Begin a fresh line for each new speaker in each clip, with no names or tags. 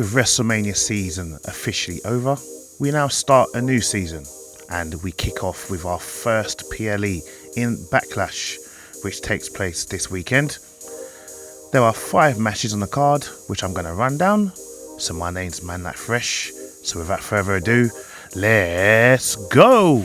With WrestleMania season officially over, we now start a new season, and we kick off with our first PLE in Backlash, which takes place this weekend. There are 5 matches on the card, which I'm going to run down. So my name's Manlykefresh, so without further ado, let's go!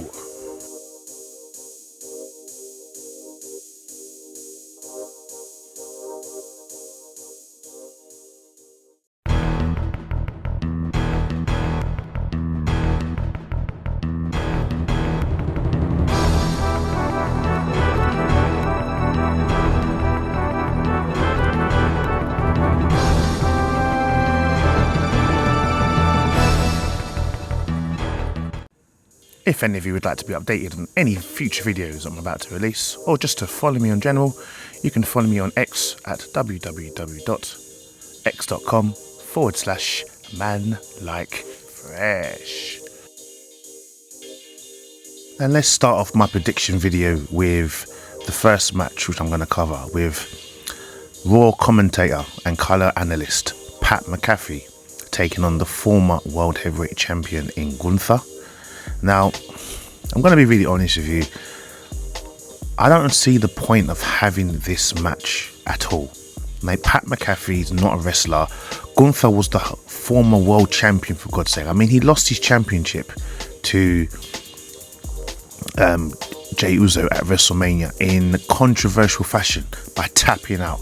If any of you would like to be updated on any future videos I'm about to release, or just to follow me in general, you can follow me on X at www.x.com/manlykefresh. And let's start off my prediction video with the first match, which I'm going to cover with Raw commentator and colour analyst Pat McAfee taking on the former World Heavyweight Champion in Gunther. Now, I'm going to be really honest with you. I don't see the point of having this match at all. Like, Pat McAfee is not a wrestler. Gunther was the former world champion, for God's sake. I mean, he lost his championship to Jey Uso at WrestleMania in controversial fashion by tapping out.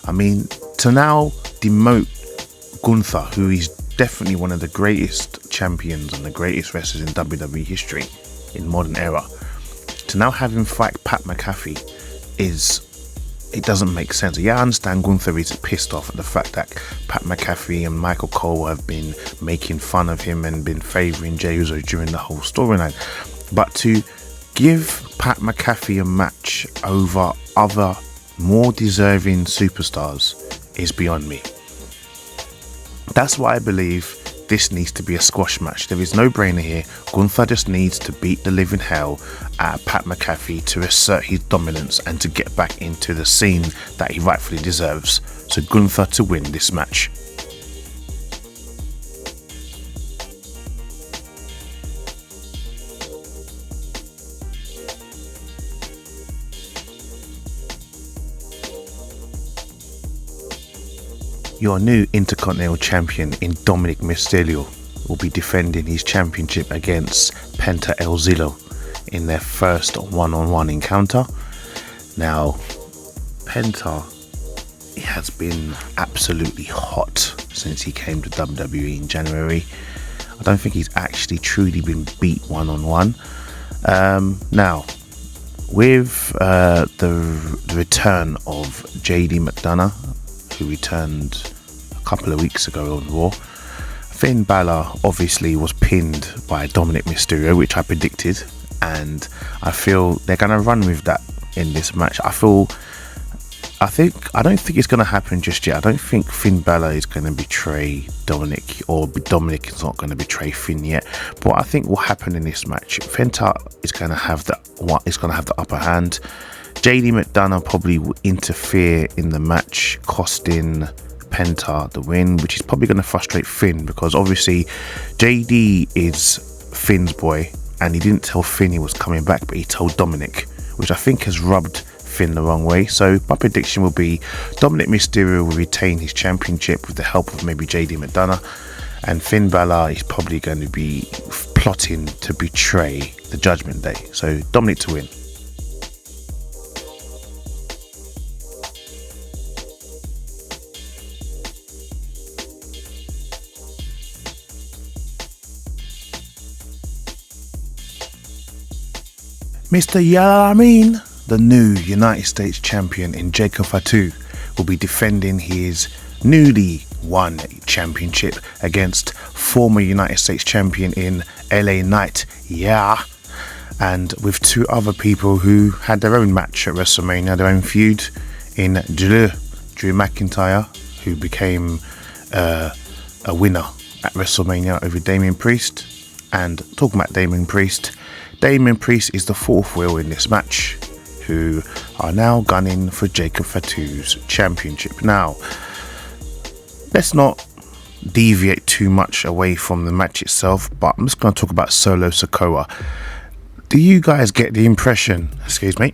I mean, to now demote Gunther, who is definitely one of the greatest champions and the greatest wrestlers in WWE history in modern era, to now have him fight Pat McAfee it doesn't make sense. Yeah, I understand Gunther is pissed off at the fact that Pat McAfee and Michael Cole have been making fun of him and been favouring Jey Uso during the whole storyline, but to give Pat McAfee a match over other more deserving superstars is beyond me. That's why I believe this needs to be a squash match. There is no brainer here. Gunther just needs to beat the living hell out of Pat McAfee to assert his dominance and to get back into the scene that he rightfully deserves. So Gunther to win this match. Your new Intercontinental Champion in Dominic Mysterio will be defending his championship against Penta El Zillo in their first one-on-one encounter. Now, Penta, he has been absolutely hot since he came to WWE in January. I don't think he's actually truly been beat one-on-one. Now, with the return of JD McDonough, who returned a couple of weeks ago on Raw, Finn Balor obviously was pinned by Dominic Mysterio, which I predicted, and I feel they're going to run with that in this match. I don't think it's going to happen just yet. I don't think Finn Balor is going to betray Dominic, or Dominic is not going to betray Finn yet. But what I think will happen in this match, Penta is going to have the upper hand. JD McDonough probably will interfere in the match, costing Penta the win, which is probably going to frustrate Finn, because obviously JD is Finn's boy and he didn't tell Finn he was coming back, but he told Dominic, which I think has rubbed Finn the wrong way. So my prediction will be Dominic Mysterio will retain his championship with the help of maybe JD McDonough, and Finn Balor is probably going to be plotting to betray the Judgment Day. So Dominic to win. Mr. Yamin, the new United States Champion in Jacob Fatu, will be defending his newly won championship against former United States Champion in LA Knight, and with 2 other people who had their own match at WrestleMania, their own feud, in Drew McIntyre, who became a winner at WrestleMania over Damian Priest. And talking about Damian Priest is the 4th wheel in this match, who are now gunning for Jacob Fatu's championship. Now, let's not deviate too much away from the match itself, but I'm just going to talk about Solo Sikoa. Do you guys get the impression, excuse me,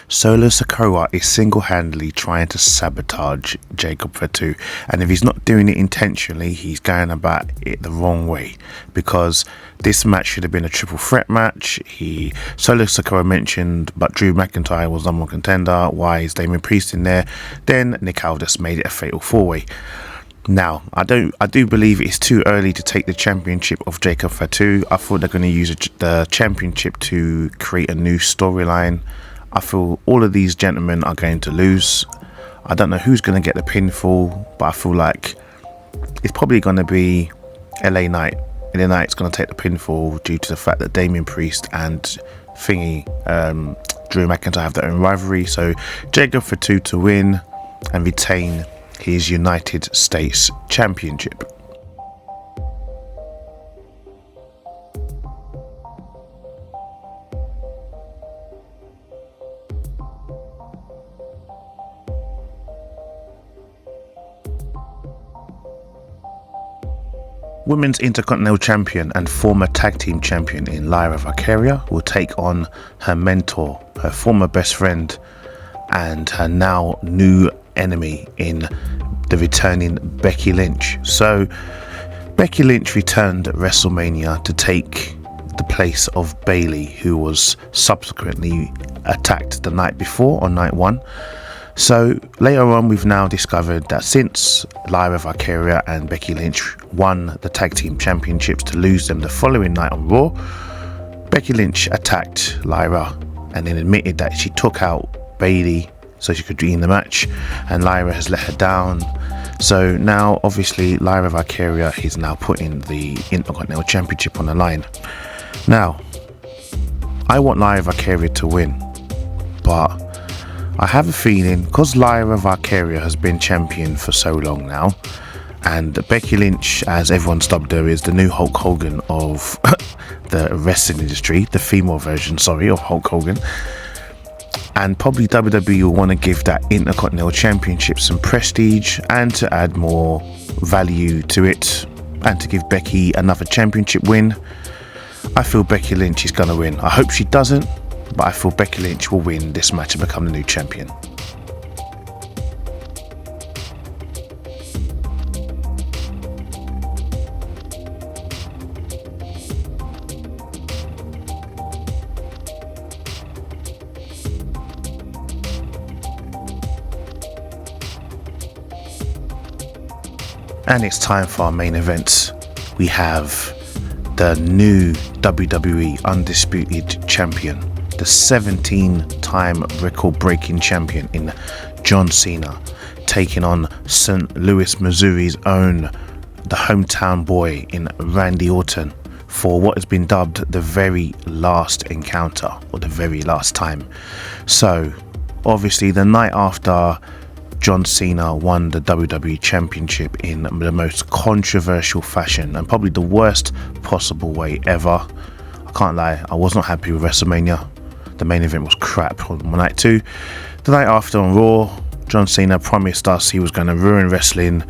Solo Sikoa is single-handedly trying to sabotage Jacob Fatu, and if he's not doing it intentionally, he's going about it the wrong way, because this match should have been a triple threat match. Solo Sikoa mentioned, but Drew McIntyre was number one contender. Why is Damien Priest in there? Then Nick Aldis made it a fatal four-way. Now, I do believe it's too early to take the championship of Jacob Fatu. I thought they're going to use the championship to create a new storyline. I feel all of these gentlemen are going to lose. I don't know who's going to get the pinfall, but I feel like it's probably going to be LA Knight. LA Knight's going to take the pinfall due to the fact that Damien Priest and Drew McIntyre have their own rivalry. So Jacob Fatu to win and retain his United States Championship. Women's Intercontinental Champion and former Tag Team Champion in Lyra Valkyria will take on her mentor, her former best friend, and her now new enemy in the returning Becky Lynch. So Becky Lynch returned at WrestleMania to take the place of Bayley, who was subsequently attacked the night before on night one. So later on, we've now discovered that since Lyra Valkyria and Becky Lynch won the Tag Team Championships to lose them the following night on Raw, Becky Lynch attacked Lyra and then admitted that she took out Bayley so she could be in the match, and Lyra has let her down. So now, obviously, Lyra Valkyria is now putting the Intercontinental Championship on the line. Now, I want Lyra Valkyria to win, but I have a feeling, because Lyra Valkyria has been champion for so long now, and Becky Lynch, as everyone's dubbed her, is the new Hulk Hogan of the wrestling industry, the female version, of Hulk Hogan. And probably WWE will want to give that Intercontinental Championship some prestige and to add more value to it and to give Becky another championship win. I feel Becky Lynch is going to win. I hope she doesn't, but I feel Becky Lynch will win this match and become the new champion. And it's time for our main event. We have the new WWE Undisputed Champion, the 17-time record-breaking champion in John Cena, taking on St. Louis, Missouri's own, the hometown boy in Randy Orton, for what has been dubbed the very last encounter, or the very last time. So, obviously, the night after John Cena won the WWE Championship in the most controversial fashion and probably the worst possible way ever. I can't lie, I was not happy with WrestleMania. The main event was crap on night 2. The night after on Raw, John Cena promised us he was going to ruin wrestling,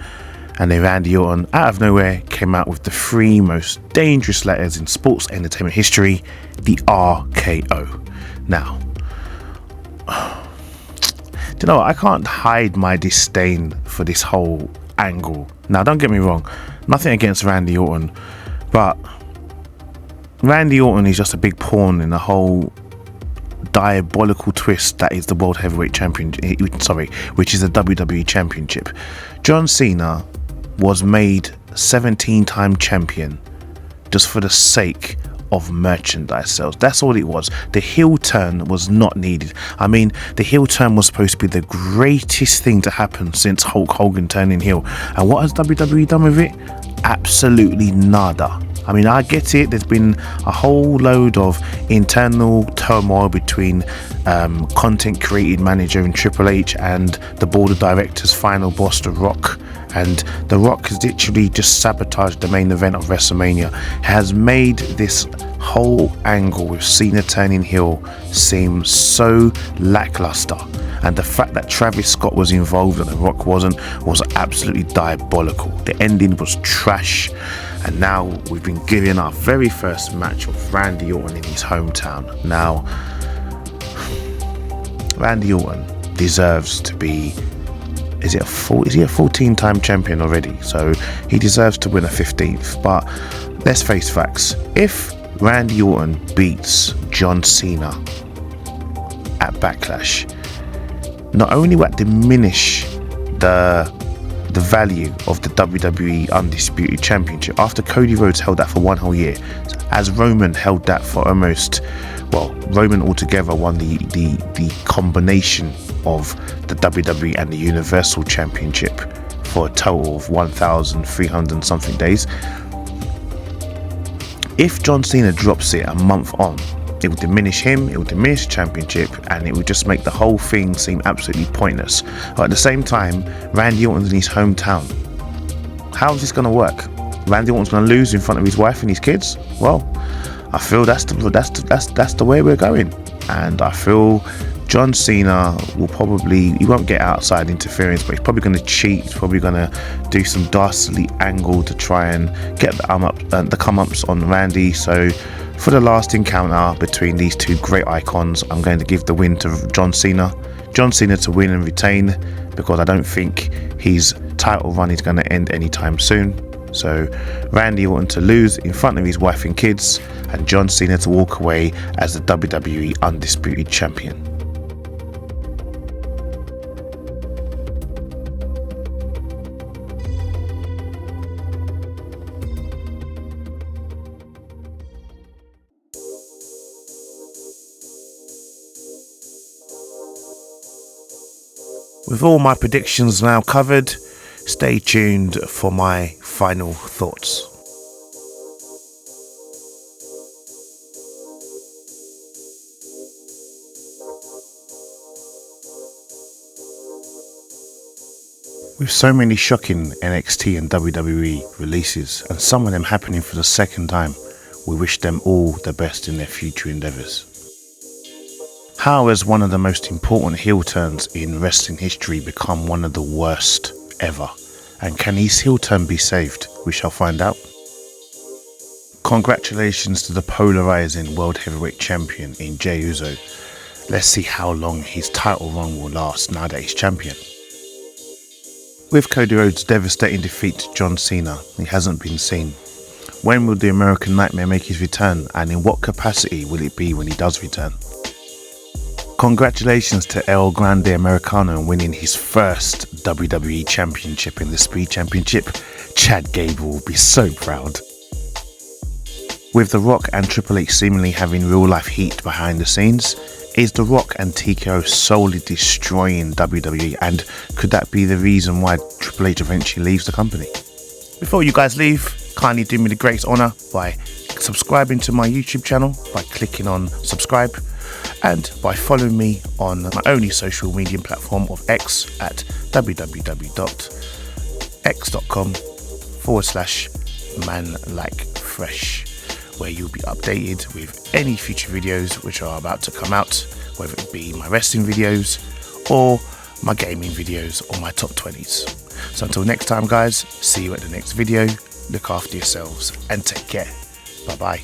and then Randy Orton, out of nowhere, came out with the 3 most dangerous letters in sports entertainment history, the RKO. Now, you know, I can't hide my disdain for this whole angle. Now, don't get me wrong, nothing against Randy Orton, but Randy Orton is just a big pawn in the whole diabolical twist that is the World Heavyweight Championship, which is the WWE Championship. John Cena was made 17-time champion just for the sake of merchandise sales. That's all it was. The heel turn was not needed. I mean, the heel turn was supposed to be the greatest thing to happen since Hulk Hogan turning heel. And what has WWE done with it? Absolutely nada. I mean, I get it. There's been a whole load of internal turmoil between content created manager in Triple H and the board of directors final boss, The Rock. And The Rock has literally just sabotaged the main event of WrestleMania. Has made this whole angle with Cena turning heel seem so lackluster. And the fact that Travis Scott was involved and The Rock wasn't was absolutely diabolical. The ending was trash. And now we've been given our very first match of Randy Orton in his hometown. Now, Randy Orton deserves to be, is he a 14-time champion already? So he deserves to win a 15th. But let's face facts. If Randy Orton beats John Cena at Backlash, not only will it diminish the value of the WWE Undisputed Championship, after Cody Rhodes held that for one whole year, as Roman held that for almost, well, Roman altogether won the combination of the WWE and the Universal Championship for a total of 1,300 and something days. If John Cena drops it a month on, it will diminish him, it will diminish the championship, and it will just make the whole thing seem absolutely pointless. But at the same time, Randy Orton's in his hometown. How is this going to work? Randy Orton's going to lose in front of his wife and his kids? Well, I feel that's the way we're going. And I feel John Cena will probably, he won't get outside interference, but he's probably going to cheat. He's probably going to do some dastardly angle to try and get the come-ups on Randy. So for the last encounter between these two great icons, I'm going to give the win to John Cena. John Cena to win and retain, because I don't think his title run is going to end anytime soon. So Randy Orton to lose in front of his wife and kids, and John Cena to walk away as the WWE Undisputed Champion. With all my predictions now covered, stay tuned for my final thoughts. With so many shocking NXT and WWE releases, and some of them happening for the second time, we wish them all the best in their future endeavours. How has one of the most important heel turns in wrestling history become one of the worst ever? And can his heel turn be saved? We shall find out. Congratulations to the polarizing World Heavyweight Champion in Jey Uso. Let's see how long his title run will last now that he's champion. With Cody Rhodes' devastating defeat to John Cena, he hasn't been seen. When will the American Nightmare make his return, and in what capacity will it be when he does return? Congratulations to El Grande Americano winning his first WWE Championship in the Speed Championship. Chad Gable will be so proud. With The Rock and Triple H seemingly having real life heat behind the scenes, is The Rock and TKO solely destroying WWE, and could that be the reason why Triple H eventually leaves the company? Before you guys leave, kindly do me the great honour by subscribing to my YouTube channel by clicking on subscribe, and by following me on my only social media platform of X at www.x.com/Manlykefresh, where you'll be updated with any future videos which are about to come out, whether it be my wrestling videos or my gaming videos or my top 20s. So until next time guys, see you at the next video, look after yourselves and take care. Bye bye.